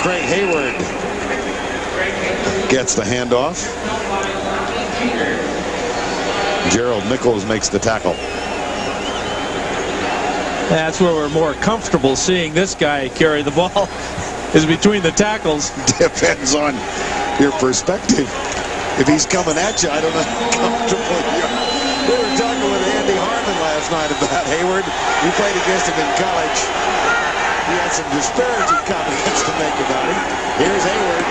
Craig Hayward gets the handoff. Gerald Nichols makes the tackle. That's where we're more comfortable seeing this guy carry the ball, is between the tackles. Depends on your perspective. If he's coming at you, I don't know how comfortable you are. We were talking with Andy Harmon last night about Hayward. We played against him in college. He had some disparaging comments to make about him. Here's Hayward.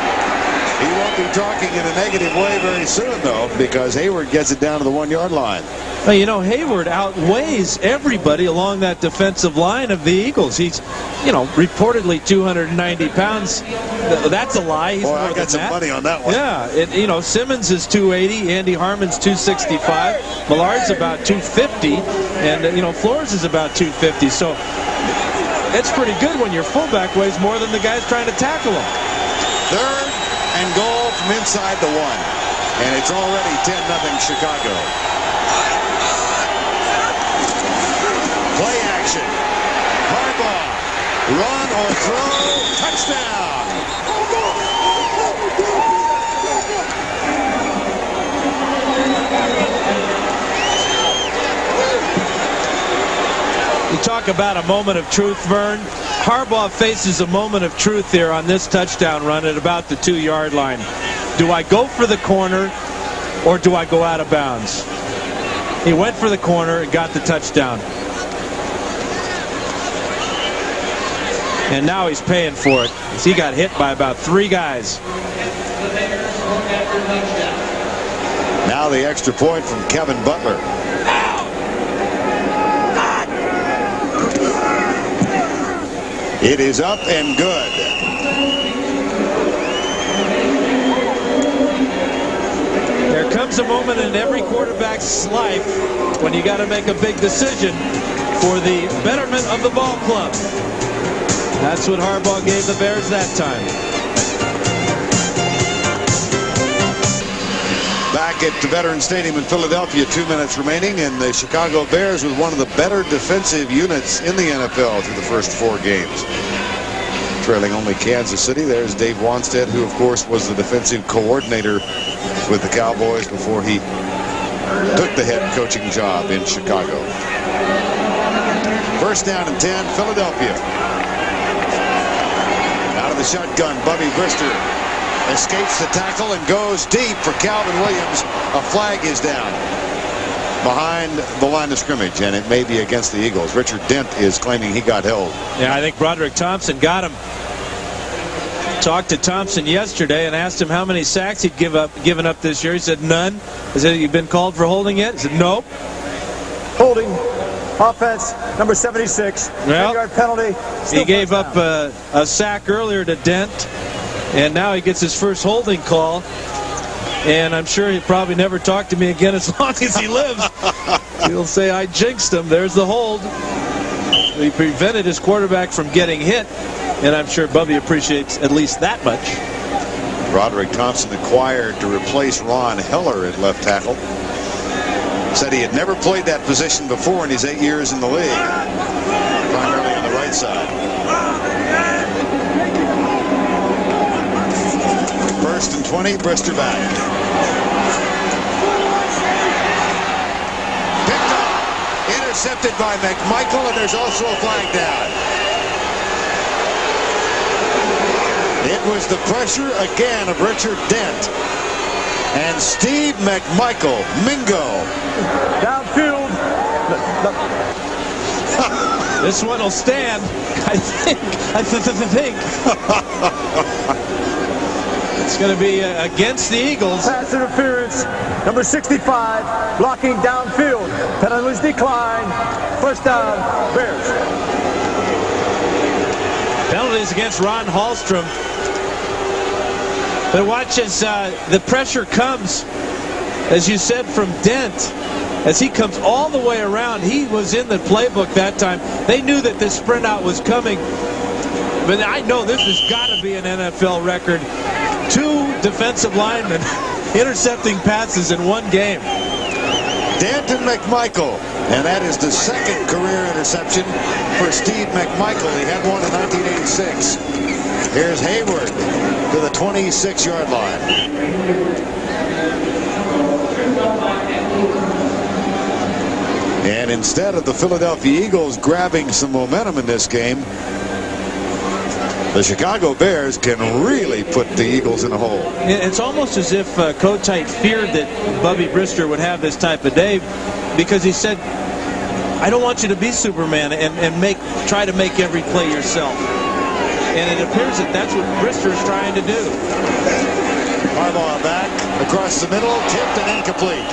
He won't be talking in a negative way very soon, though, because Hayward gets it down to the 1-yard line. Well, you know, Hayward outweighs everybody along that defensive line of the Eagles. He's, you know, reportedly 290 pounds. That's a lie. He's Boy, more I got some than that. money on that one. Yeah, you know, Simmons is 280, Andy Harmon's 265, Millard's about 250, and, you know, Flores is about 250. So it's pretty good when your fullback weighs more than the guys trying to tackle him. 3rd and goal from inside the 1. And it's already 10-0 Chicago. Play action. Harbaugh. Run or throw. Touchdown. You talk about a moment of truth, Vern. Harbaugh faces a moment of truth here on this touchdown run at about the 2-yard line. Do I go for the corner or do I go out of bounds? He went for the corner and got the touchdown. And now he's paying for it, as he got hit by about 3 guys. Now the extra point from Kevin Butler. It is up and good. There comes a moment in every quarterback's life when you got to make a big decision for the betterment of the ball club. That's what Harbaugh gave the Bears that time. Back at the Veterans Stadium in Philadelphia, 2 minutes remaining, and the Chicago Bears with one of the better defensive units in the NFL through the first 4 games. Trailing only Kansas City. There's Dave Wanstead, who of course was the defensive coordinator with the Cowboys before he took the head coaching job in Chicago. 1st down and 10, Philadelphia. Out of the shotgun, Bubby Brister escapes the tackle and goes deep for Calvin Williams. A flag is down behind the line of scrimmage, and it may be against the Eagles. Richard Dent is claiming he got held. Yeah, I think Broderick Thompson got him. Talked to Thompson yesterday and asked him how many sacks he'd given up this year. He said none. I said, "You've been called for holding yet?" He said, "Nope." Holding. Offense, number 76. Well, 10-yard penalty. He gave up a sack earlier to Dent, and now he gets his first holding call. And I'm sure he'll probably never talk to me again as long as he lives. He'll say, "I jinxed him." There's the hold. He prevented his quarterback from getting hit, and I'm sure Bubby appreciates at least that much. Broderick Thompson acquired to replace Ron Heller at left tackle. Said he had never played that position before in his 8 years in the league, primarily on the right side. 1st and 20, Brister back. Picked up, intercepted by McMichael, and there's also a flag down. It was the pressure again of Richard Dent. And Steve McMichael, Mingo. Downfield. This one will stand, I think. It's going to be against the Eagles. Pass interference. Number 65, blocking downfield. Penalties decline. 1st down, Bears. Penalties against Ron Hallstrom. But watch as the pressure comes, as you said, from Dent. As he comes all the way around, he was in the playbook that time. They knew that this sprint out was coming. But I know this has got to be an NFL record. 2 defensive linemen intercepting passes in 1 game. Dent and McMichael. And that is the 2nd career interception for Steve McMichael. He had one in 1986. Here's Hayward to the 26-yard line. And instead of the Philadelphia Eagles grabbing some momentum in this game, the Chicago Bears can really put the Eagles in a hole. It's almost as if Kotite feared that Bubby Brister would have this type of day, because he said, I don't want you to be Superman and try to make every play yourself. And it appears that that's what Brister is trying to do. Harbaugh back across the middle, tipped and incomplete.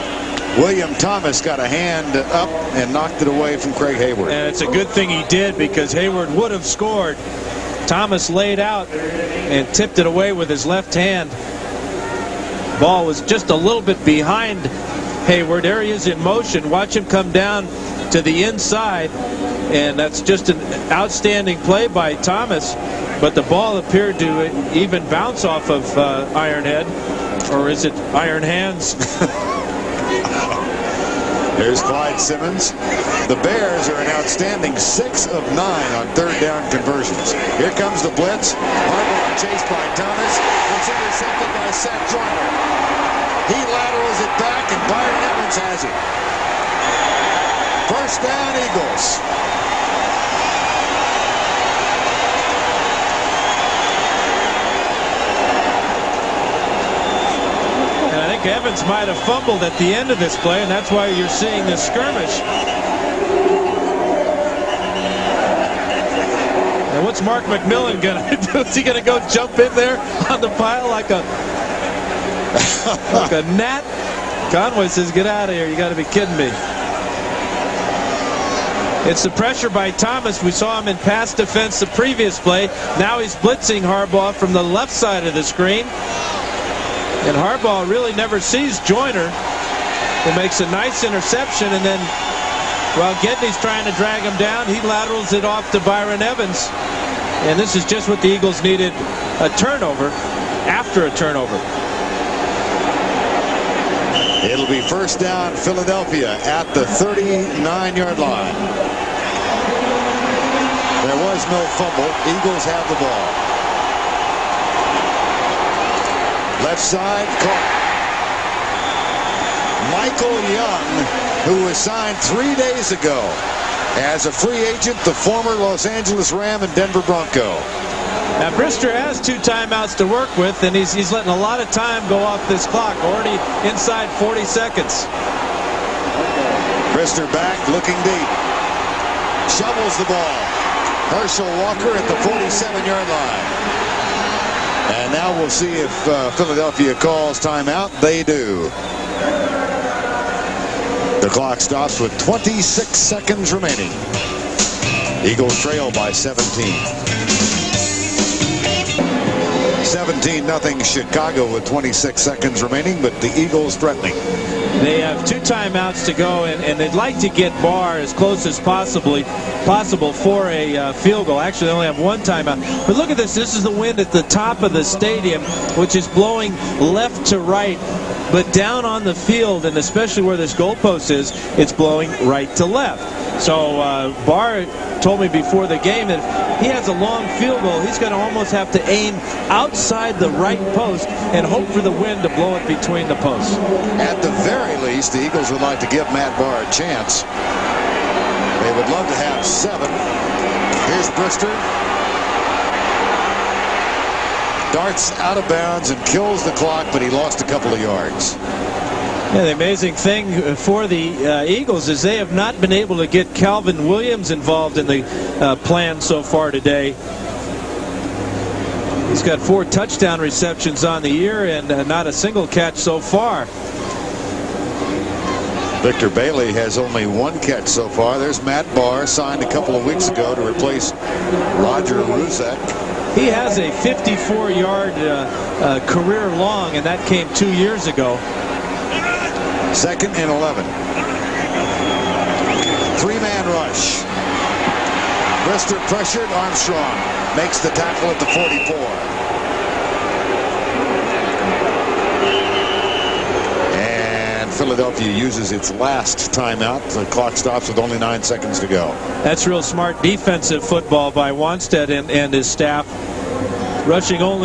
William Thomas got a hand up and knocked it away from Craig Hayward. And it's a good thing he did, because Hayward would have scored. Thomas laid out and tipped it away with his left hand. Ball was just a little bit behind Hayward. There he is in motion. Watch him come down to the inside, and that's just an outstanding play by Thomas. But the ball appeared to even bounce off of Ironhead, or is it Iron Hands? There's Clyde Simmons. The Bears are an outstanding 6 of 9 on third down conversions. Here comes the blitz. Harbaugh chased by Thomas. It's intercepted by Seth Joyner. He laterals it back, and Byron Evans has it. First down, Eagles. Evans might have fumbled at the end of this play, and that's why you're seeing this skirmish. And what's Mark McMillan going to do? Is he going to go jump in there on the pile like a gnat? Conway says, get out of here. You got to be kidding me. It's the pressure by Thomas. We saw him in pass defense the previous play. Now he's blitzing Harbaugh from the left side of the screen. And Harbaugh really never sees Joyner. He makes a nice interception, and then while Gedney's trying to drag him down, he laterals it off to Byron Evans. And this is just what the Eagles needed, a turnover after a turnover. It'll be first down, Philadelphia at the 39-yard line. There was no fumble. Eagles have the ball. Left side, caught. Michael Young, who was signed 3 days ago as a free agent, the former Los Angeles Ram and Denver Bronco. Now Brister has 2 timeouts to work with, and he's letting a lot of time go off this clock, already inside 40 seconds. Brister back, looking deep. Shovels the ball. Herschel Walker at the 47-yard line. And now we'll see if Philadelphia calls timeout. They do. The clock stops with 26 seconds remaining. Eagles trail by 17. 17-0 Chicago with 26 seconds remaining, but the Eagles threatening. They have 2 timeouts to go, and they'd like to get Barr as close as possible for a field goal. Actually, they only have 1 timeout. But look at this. This is the wind at the top of the stadium, which is blowing left to right. But down on the field, and especially where this goalpost is, it's blowing right to left. So Barr told me before the game that if he has a long field goal, he's going to almost have to aim outside the right post and hope for the wind to blow it between the posts. At the very least, the Eagles would like to give Matt Barr a chance. They would love to have 7. Here's Brister. Darts out of bounds and kills the clock, but he lost a couple of yards. Yeah, the amazing thing for the Eagles is they have not been able to get Calvin Williams involved in the plan so far today. He's got 4 touchdown receptions on the year and not a single catch so far. Victor Bailey has only 1 catch so far. There's Matt Barr, signed a couple of weeks ago to replace Roger Ruzek. He has a 54-yard career long, and that came 2 years ago. 2nd and 11. 3-man rush. Brister pressured. Armstrong makes the tackle at the 44. And Philadelphia uses its last timeout. The clock stops with only 9 seconds to go. That's real smart defensive football by Wanstead and his staff. rushing only